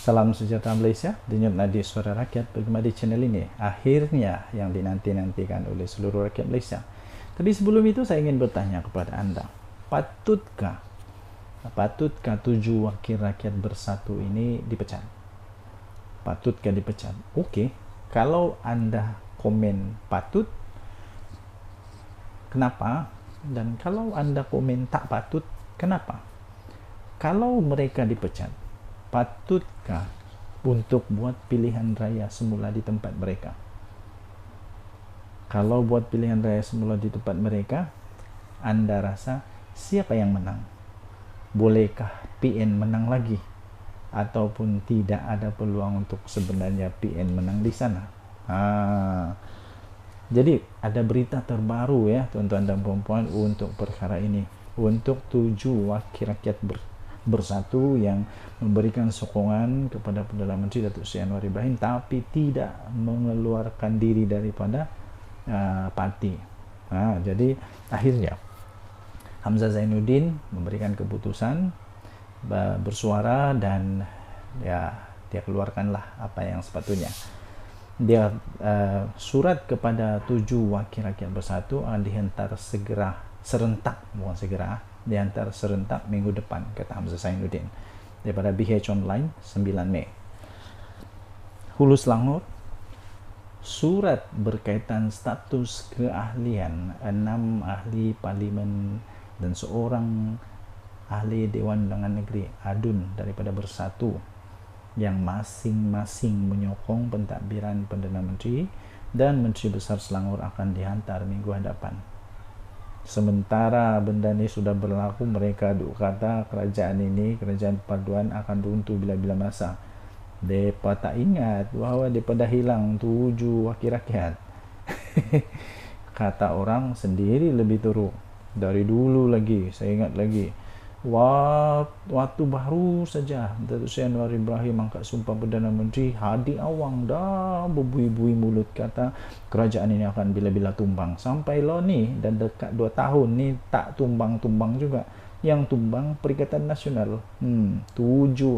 Salam sejahtera Malaysia, denyut nadi suara rakyat bergema di channel ini. Akhirnya yang dinanti-nantikan oleh seluruh rakyat Malaysia. Tapi sebelum itu saya ingin bertanya kepada anda, patutkah 7 wakil rakyat bersatu ini dipecat? Patutkah dipecat? Okey, kalau anda komen patut, kenapa? Dan kalau anda komen tak patut, kenapa? Kalau mereka dipecat, patutkah untuk buat pilihan raya semula di tempat mereka? Kalau buat pilihan raya semula di tempat mereka, anda rasa siapa yang menang? Bolehkah PN menang lagi? Ataupun tidak ada peluang untuk sebenarnya PN menang di sana? Jadi ada berita terbaru ya tuan-tuan dan puan-puan untuk perkara ini, untuk 7 wakil rakyat bersatu yang memberikan sokongan kepada Perdana Menteri Datuk Seri Anwar Ibrahim tapi tidak mengeluarkan diri daripada parti. Jadi akhirnya Hamzah Zainuddin memberikan keputusan, bersuara, dan ya dia keluarkanlah apa yang sepatutnya. Dia surat kepada 7 wakil rakyat bersatu akan dihantar dihantar serentak minggu depan, kata Hamzah Zainuddin daripada BH Online 9 Mei. Hulu Selangor, surat berkaitan status keahlian 6 ahli parlimen dan seorang ahli Dewan Undangan Negeri ADUN daripada Bersatu yang masing-masing menyokong pentadbiran Perdana Menteri dan Menteri Besar Selangor akan dihantar minggu hadapan. Sementara benda ni sudah berlaku, mereka duk kata kerajaan perpaduan akan runtuh bila-bila masa. Mereka tak ingat bahawa mereka dah hilang 7 wakil rakyat. Kata orang sendiri lebih teruk. Dari dulu lagi, saya ingat lagi, waktu baru saja Datuk Seri Anwar Ibrahim angkat sumpah Perdana Menteri, Hadi Awang dah berbui-bui mulut kata kerajaan ini akan bila-bila tumbang. Sampai lo ni dan dekat 2 tahun ni tak tumbang-tumbang juga. Yang tumbang Perikatan Nasional. 7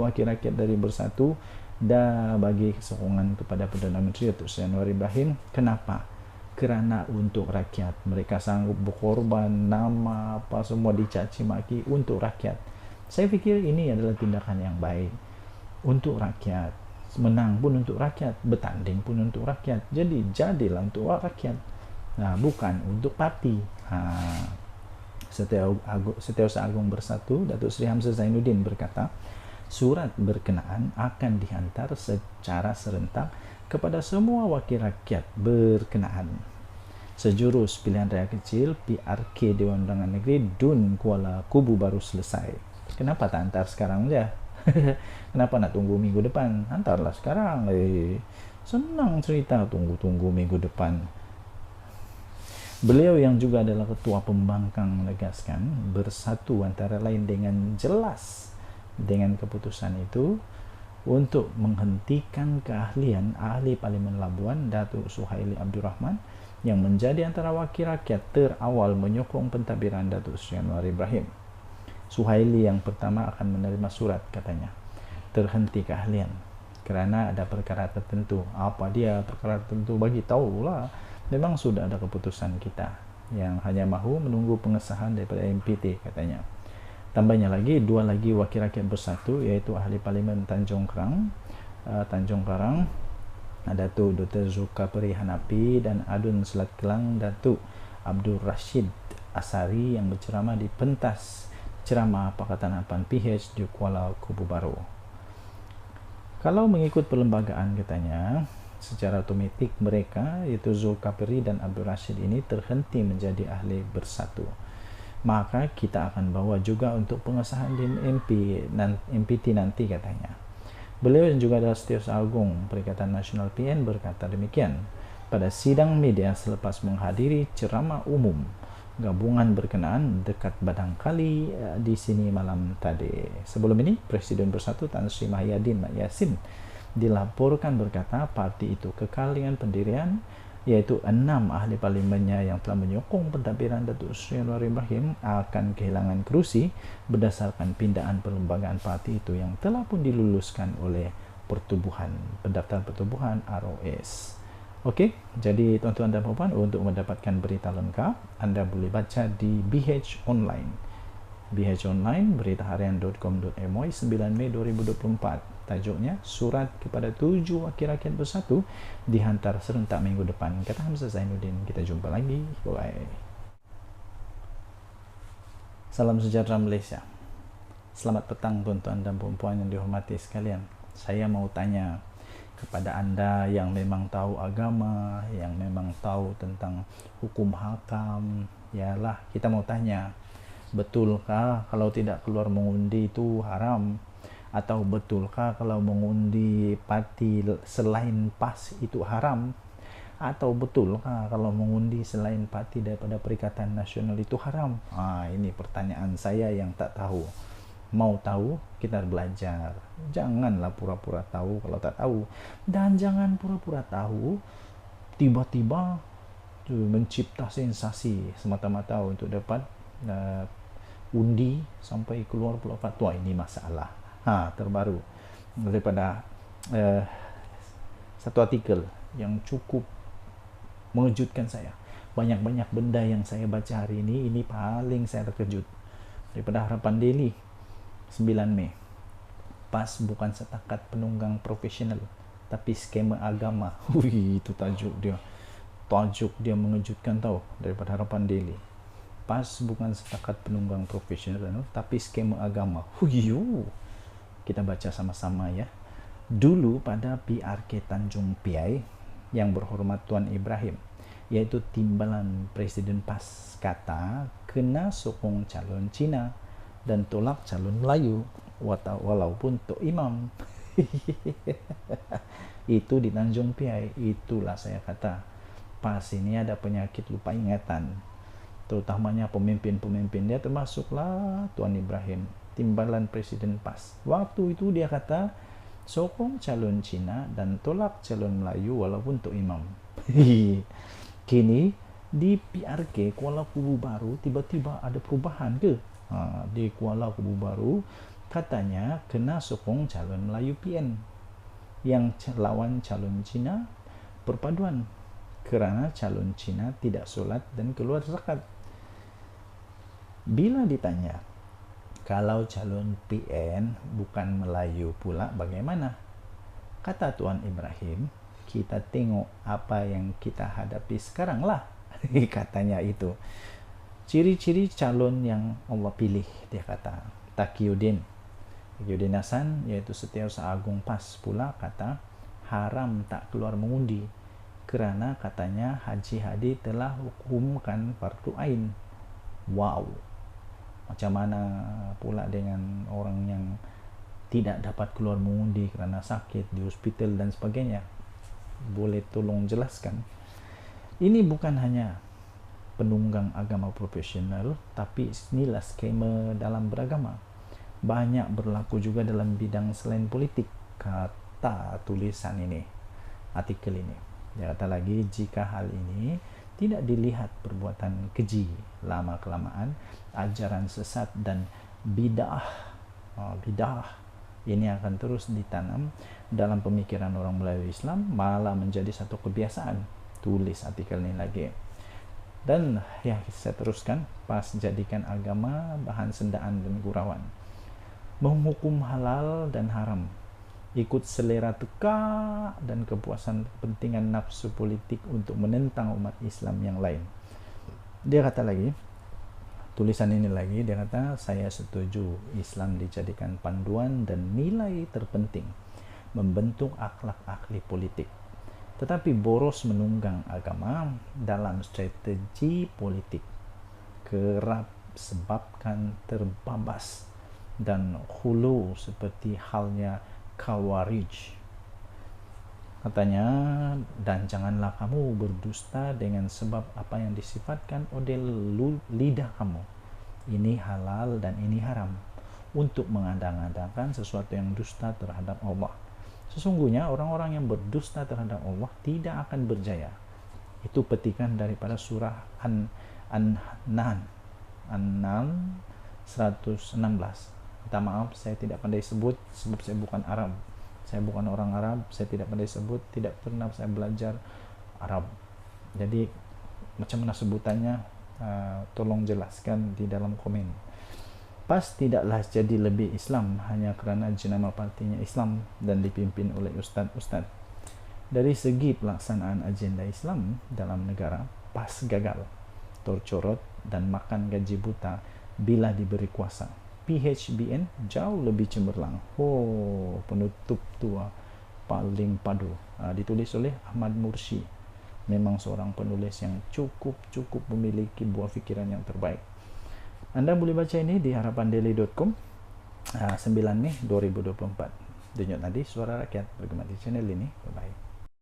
wakil rakyat dari Bersatu dah bagi sokongan kepada Perdana Menteri Datuk Seri Anwar Ibrahim. Kenapa? Kerana untuk rakyat. Mereka sanggup berkorban, nama apa semua dicaci maki untuk rakyat. Saya fikir ini adalah tindakan yang baik untuk rakyat. Menang pun untuk rakyat, bertanding pun untuk rakyat. Jadi jadilah untuk rakyat, bukan untuk parti. Setiausaha Agung Bersatu Datuk Seri Hamzah Zainuddin berkata, surat berkenaan akan dihantar secara serentak kepada semua wakil rakyat berkenaan. Sejurus pilihan raya kecil PRK Dewan Undangan Negeri DUN Kuala Kubu baru selesai. Kenapa tak hantar sekarang je? Kenapa nak tunggu minggu depan? Hantarlah sekarang. Senang cerita, tunggu minggu depan. Beliau yang juga adalah ketua pembangkang menegaskan Bersatu antara lain dengan jelas dengan keputusan itu untuk menghentikan keahlian ahli Parlimen Labuan Datuk Suhaili Abdul Rahman yang menjadi antara wakil rakyat terawal menyokong pentadbiran Datuk Seri Anwar Ibrahim. Suhaili yang pertama akan menerima surat, katanya, terhenti keahlian kerana ada perkara tertentu. Apa dia perkara tertentu? Bagi tahulah. Memang sudah ada keputusan kita yang hanya mahu menunggu pengesahan daripada MPT, katanya. Tambahnya lagi, 2 lagi wakil rakyat bersatu, iaitu ahli Parlimen Tanjung Karang, Datuk Dr. Zulkifli Hanafi, dan ADUN Selat Kelang Datuk Abdul Rashid Asari yang berceramah di pentas ceramah Pakatan Harapan PH di Kuala Kubu Baru. Kalau mengikut perlembagaan, katanya, secara otomatik mereka, iaitu Zulkifli dan Abdul Rashid ini, terhenti menjadi ahli Bersatu. Maka kita akan bawa juga untuk pengesahan di MPT nanti, katanya. Beliau yang juga adalah Setiausaha Agung Perikatan Nasional PN berkata demikian pada sidang media selepas menghadiri ceramah umum gabungan berkenaan dekat Badang Kali di sini malam tadi. Sebelum ini, Presiden Bersatu Tan Sri Mahyadin Mat Yassin dilaporkan berkata parti itu kekal dengan pendirian, iaitu 6 ahli parlimennya yang telah menyokong pentadbiran Datuk Seri Anwar Ibrahim akan kehilangan kerusi berdasarkan pindaan perlembagaan parti itu yang telah pun diluluskan oleh pertubuhan, pendaftaran pertubuhan ROS. Okey, jadi tuan-tuan dan puan-puan, untuk mendapatkan berita lengkap, anda boleh baca di BH Online. BH Online, beritaharian.com.my, 9 Mei 2024. Tajuknya, Surat kepada 7 Wakil Rakyat Bersatu dihantar serentak minggu depan. Kata Hamzah Zainuddin. Kita jumpa lagi. Bye. Salam sejahtera Malaysia. Selamat petang tuan-tuan dan puan-puan yang dihormati sekalian. Saya mau tanya kepada anda yang memang tahu agama, yang memang tahu tentang hukum hakam, ialah kita mau tanya, betulkah kalau tidak keluar mengundi itu haram? Atau betulkah kalau mengundi parti selain PAS itu haram? Atau betulkah kalau mengundi selain parti daripada Perikatan Nasional itu haram? Ini pertanyaan saya yang tak tahu. Mau tahu, kita belajar. Janganlah pura-pura tahu kalau tak tahu. Dan jangan pura-pura tahu tiba-tiba mencipta sensasi semata-mata untuk dapat undi sampai keluar pula fatwa. Ini masalah. Terbaru daripada satu artikel yang cukup mengejutkan saya. Banyak-banyak benda yang saya baca hari ini paling saya terkejut. Daripada Harapan Daily, 9 Mei. PAS bukan setakat penunggang profesional, tapi skema agama. Itu tajuk dia. Tajuk dia mengejutkan tahu, daripada Harapan Daily. PAS bukan setakat penunggang profesional, tapi skema agama. Kita baca sama-sama ya. Dulu pada PRK Tanjung Piai, yang berhormat Tuan Ibrahim, iaitu timbalan Presiden PAS, kata kena sokong calon Cina dan tolak calon Melayu walaupun Tok Imam. Itu di Tanjung Piai. Itulah saya kata, PAS ini ada penyakit lupa ingatan, terutamanya pemimpin-pemimpin dia, termasuklah Tuan Ibrahim, timbalan Presiden PAS. Waktu itu dia kata sokong calon Cina dan tolak calon Melayu walaupun Tok Imam. Kini di PRK Kuala Kubu Baru tiba-tiba ada perubahan ke? Di Kuala Kubu Baru katanya kena sokong calon Melayu PN, yang lawan calon Cina perpaduan, kerana calon Cina tidak solat dan keluar zakat. Bila ditanya, kalau calon PN bukan Melayu pula bagaimana? Kata Tuan Ibrahim, kita tengok apa yang kita hadapi sekarang lah. Katanya itu. Ciri-ciri calon yang Allah pilih, dia kata. Taqiyuddin Hasan, iaitu Setiausaha Agung PAS pula kata haram tak keluar mengundi, kerana katanya Haji Hadi telah hukumkan fardu ain. Wow. Macam mana pula dengan orang yang tidak dapat keluar mengundi kerana sakit di hospital dan sebagainya? Boleh tolong jelaskan? Ini bukan hanya penunggang agama profesional, tapi inilah skema dalam beragama. Banyak berlaku juga dalam bidang selain politik, kata tulisan ini, artikel ini. Dia kata lagi, jika hal ini tidak dilihat perbuatan keji, lama-kelamaan ajaran sesat dan bid'ah ini akan terus ditanam dalam pemikiran orang Melayu Islam, malah menjadi satu kebiasaan. Tulis artikel ini lagi. Dan ya, saya teruskan, PAS jadikan agama bahan sendaan dan gurauan, menghukum halal dan haram, ikut selera teka dan kepuasan kepentingan nafsu politik untuk menentang umat Islam yang lain. Dia kata lagi, tulisan ini lagi, dia kata, saya setuju Islam dijadikan panduan dan nilai terpenting membentuk akhlak ahli politik. Tetapi boros menunggang agama dalam strategi politik kerap sebabkan terbabas dan hulu seperti halnya Khawarij. Katanya, dan janganlah kamu berdusta dengan sebab apa yang disifatkan oleh lidah kamu. Ini halal dan ini haram, untuk mengada-ngadakan sesuatu yang dusta terhadap Allah. Sesungguhnya orang-orang yang berdusta terhadap Allah tidak akan berjaya. Itu petikan daripada surah An-Nan 116. Minta maaf, saya tidak pandai sebut sebab saya bukan Arab. Saya bukan orang Arab, saya tidak pandai sebut, tidak pernah saya belajar Arab. Jadi macam mana sebutannya, tolong jelaskan di dalam komen. PAS tidaklah jadi lebih Islam hanya kerana jenama partinya Islam dan dipimpin oleh ustaz-ustaz. Dari segi pelaksanaan agenda Islam dalam negara, PAS gagal, tercorot dan makan gaji buta bila diberi kuasa. PHBN jauh lebih cemerlang. Penutup tua paling padu. Ditulis oleh Ahmad Mursi. Memang seorang penulis yang cukup memiliki buah fikiran yang terbaik. Anda boleh baca ini di harapandaily.com 9 Mei 2024. Denyut nadi suara rakyat bergema di channel ini. Bye-bye.